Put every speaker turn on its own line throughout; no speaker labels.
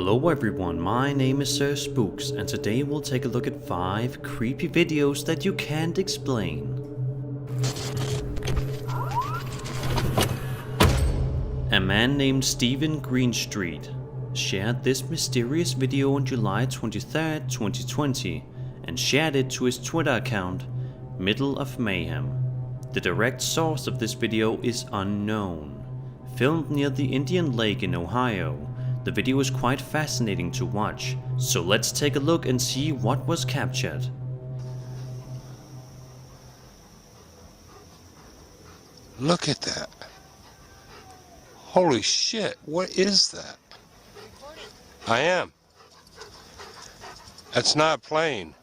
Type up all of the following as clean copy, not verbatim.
Hello everyone, my name is Sir Spooks, and today we'll take a look at 5 creepy videos that you can't explain. A man named Stephen Greenstreet shared this mysterious video on July 23rd, 2020 and shared it to his Twitter account, Middle of Mayhem. The direct source of this video is unknown. Filmed near the Indian Lake in Ohio, the video is quite fascinating to watch, so let's take a look and see what was captured.
Look at that. Holy shit, what is that? I am. That's not a plane.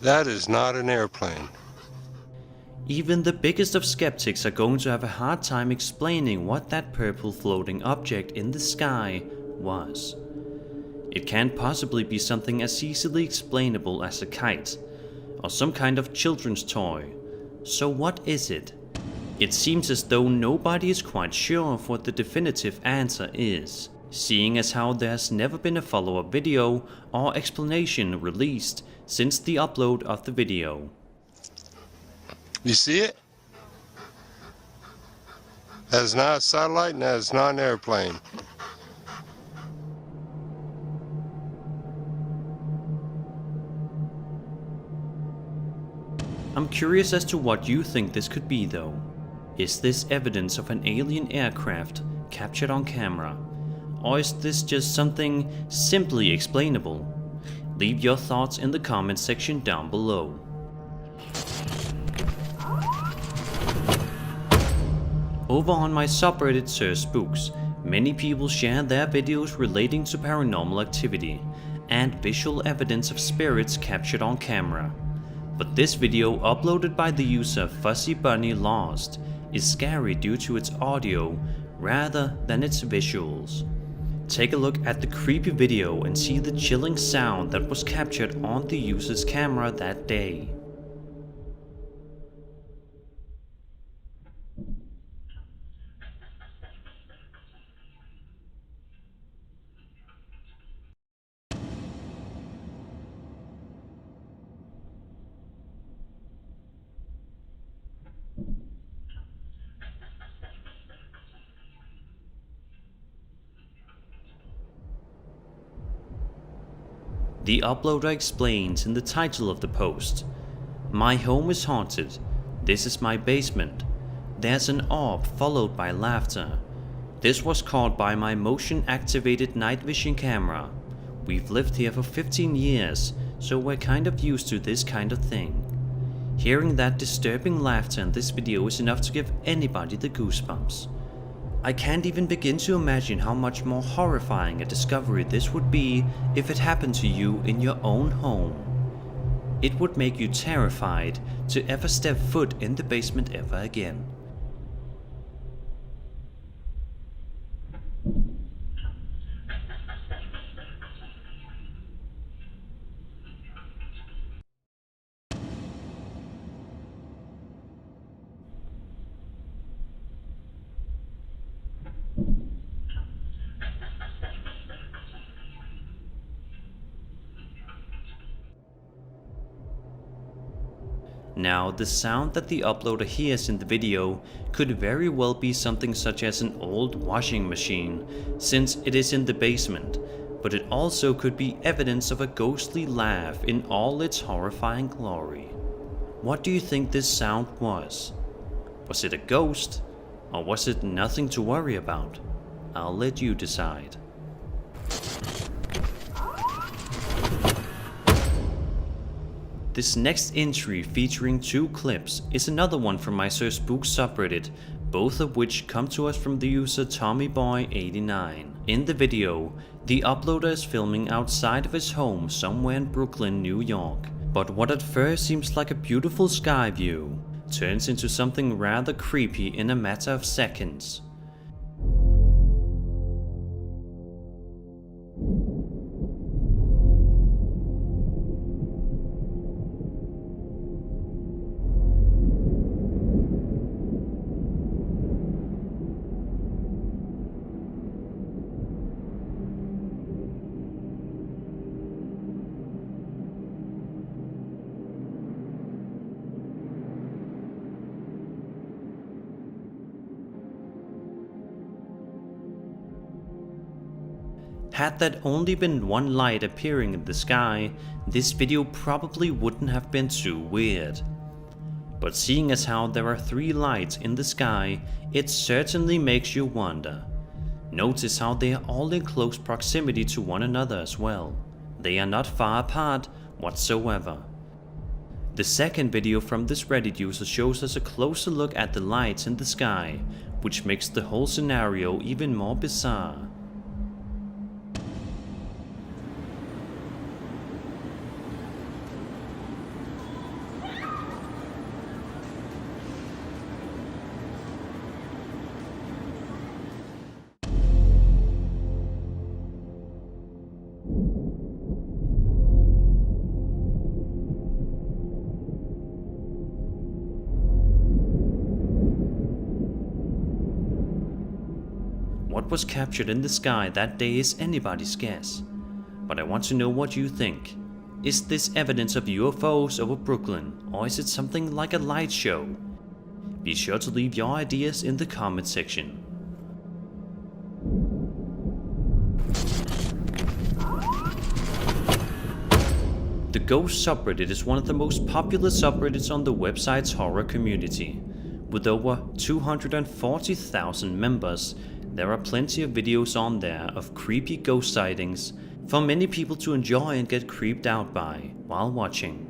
That is not an airplane.
Even the biggest of skeptics are going to have a hard time explaining what that purple floating object in the sky was. It can't possibly be something as easily explainable as a kite, or some kind of children's toy. So what is it? It seems as though nobody is quite sure of what the definitive answer is, seeing as how there's never been a follow-up video or explanation released since the upload of the video.
You see it? That is not a satellite and that is not an airplane.
I'm curious as to what you think this could be though. Is this evidence of an alien aircraft captured on camera? Or is this just something simply explainable? Leave your thoughts in the comment section down below. Over on my subreddit Sir Spooks, many people share their videos relating to paranormal activity and visual evidence of spirits captured on camera. But this video uploaded by the user Fuzzy Bunny Lost is scary due to its audio rather than its visuals. Take a look at the creepy video and see the chilling sound that was captured on the user's camera that day. The uploader explains in the title of the post, "My home is haunted. This is my basement. There's an orb followed by laughter. This was caught by my motion activated night vision camera. We've lived here for 15 years, so we're kind of used to this kind of thing." Hearing that disturbing laughter in this video is enough to give anybody the goosebumps. I can't even begin to imagine how much more horrifying a discovery this would be if it happened to you in your own home. It would make you terrified to ever step foot in the basement ever again. Now, the sound that the uploader hears in the video could very well be something such as an old washing machine, since it is in the basement, but it also could be evidence of a ghostly laugh in all its horrifying glory. What do you think this sound was? Was it a ghost, or was it nothing to worry about? I'll let you decide. This next entry, featuring 2 clips, is another one from my Sir Spooks subreddit, both of which come to us from the user TommyBoy89. In the video, the uploader is filming outside of his home somewhere in Brooklyn, New York. But what at first seems like a beautiful sky view turns into something rather creepy in a matter of seconds. Had that only been one light appearing in the sky, this video probably wouldn't have been too weird. But seeing as how there are 3 lights in the sky, it certainly makes you wonder. Notice how they are all in close proximity to one another as well. They are not far apart whatsoever. The second video from this Reddit user shows us a closer look at the lights in the sky, which makes the whole scenario even more bizarre. What was captured in the sky that day is anybody's guess, but I want to know what you think. Is this evidence of UFOs over Brooklyn, or is it something like a light show? Be sure to leave your ideas in the comment section. The Ghost subreddit is one of the most popular subreddits on the website's horror community. With over 240,000 members, there are plenty of videos on there of creepy ghost sightings for many people to enjoy and get creeped out by while watching.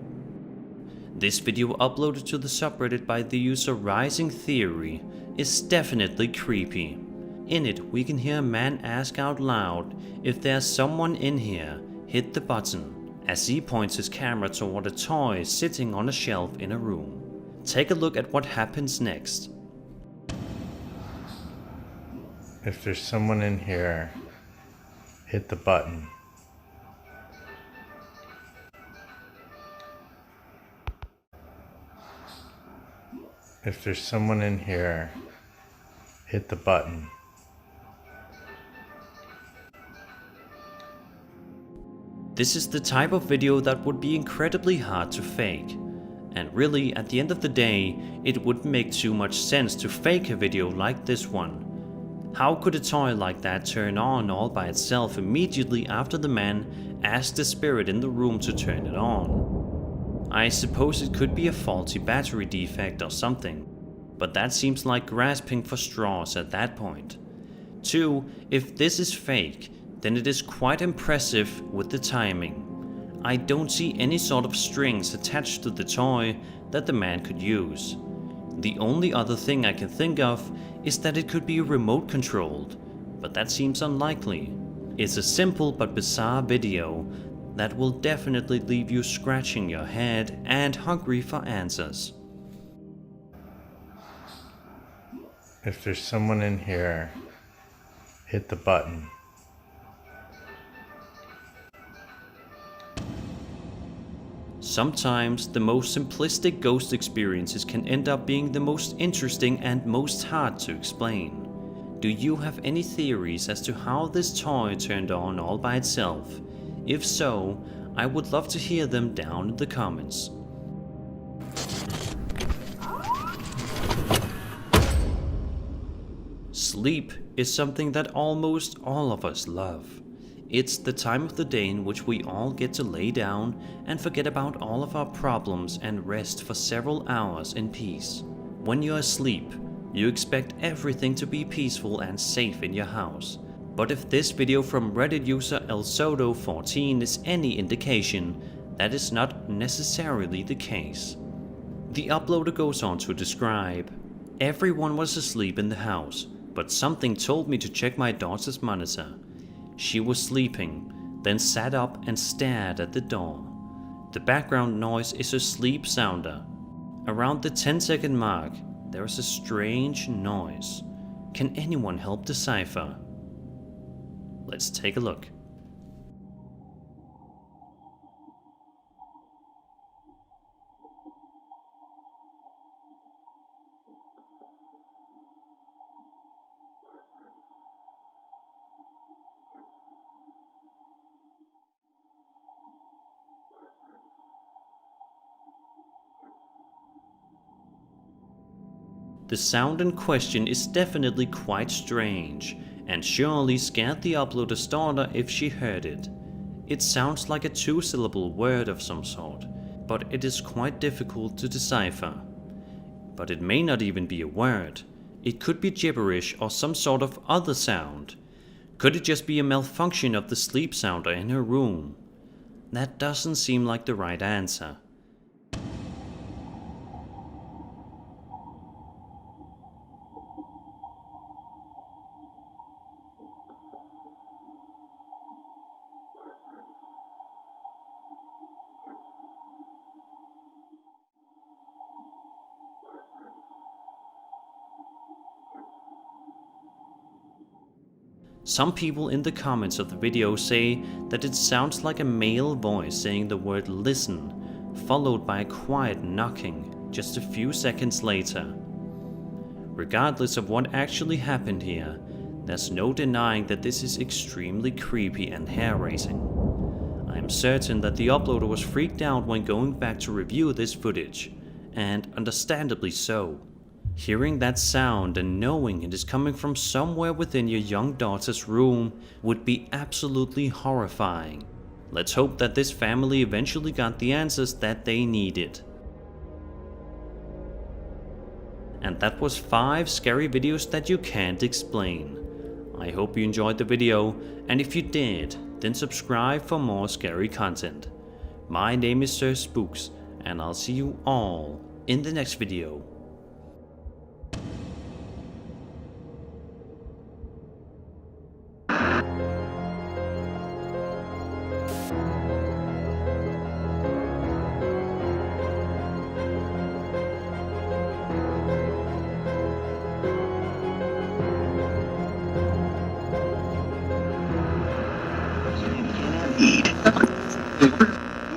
This video uploaded to the subreddit by the user Rising Theory is definitely creepy. In it, we can hear a man ask out loud, "If there's someone in here, hit the button," as he points his camera toward a toy sitting on a shelf in a room. Take a look at what happens next.
If there's someone in here, hit the button. If there's someone in here, hit the button.
This is the type of video that would be incredibly hard to fake. And really, at the end of the day, it wouldn't make too much sense to fake a video like this one. How could a toy like that turn on all by itself immediately after the man asked the spirit in the room to turn it on? I suppose it could be a faulty battery defect or something, but that seems like grasping for straws at that point. 2. If this is fake, then it is quite impressive with the timing. I don't see any sort of strings attached to the toy that the man could use. The only other thing I can think of is that it could be remote controlled, but that seems unlikely. It's a simple but bizarre video that will definitely leave you scratching your head and hungry for answers.
If there's someone in here, hit the button.
Sometimes the most simplistic ghost experiences can end up being the most interesting and most hard to explain. Do you have any theories as to how this toy turned on all by itself? If so, I would love to hear them down in the comments. Sleep is something that almost all of us love. It's the time of the day in which we all get to lay down and forget about all of our problems and rest for several hours in peace. When you're asleep, you expect everything to be peaceful and safe in your house. But if this video from Reddit user elsodo14 is any indication, that is not necessarily the case. The uploader goes on to describe, "Everyone was asleep in the house, but something told me to check my daughter's monitor. She was sleeping, then sat up and stared at the door. The background noise is a sleep sounder. Around the 10-second mark, there is a strange noise. Can anyone help decipher?" Let's take a look. The sound in question is definitely quite strange, and surely scared the uploader's daughter if she heard it. It sounds like a two-syllable word of some sort, but it is quite difficult to decipher. But it may not even be a word. It could be gibberish or some sort of other sound. Could it just be a malfunction of the sleep sounder in her room? That doesn't seem like the right answer. Some people in the comments of the video say that it sounds like a male voice saying the word listen, followed by a quiet knocking just a few seconds later. Regardless of what actually happened here, there's no denying that this is extremely creepy and hair-raising. I am certain that the uploader was freaked out when going back to review this footage, and understandably so. Hearing that sound and knowing it is coming from somewhere within your young daughter's room would be absolutely horrifying. Let's hope that this family eventually got the answers that they needed. And that was 5 scary videos that you can't explain. I hope you enjoyed the video, and if you did, then subscribe for more scary content. My name is Sir Spooks, and I'll see you all in the next video.
Eat.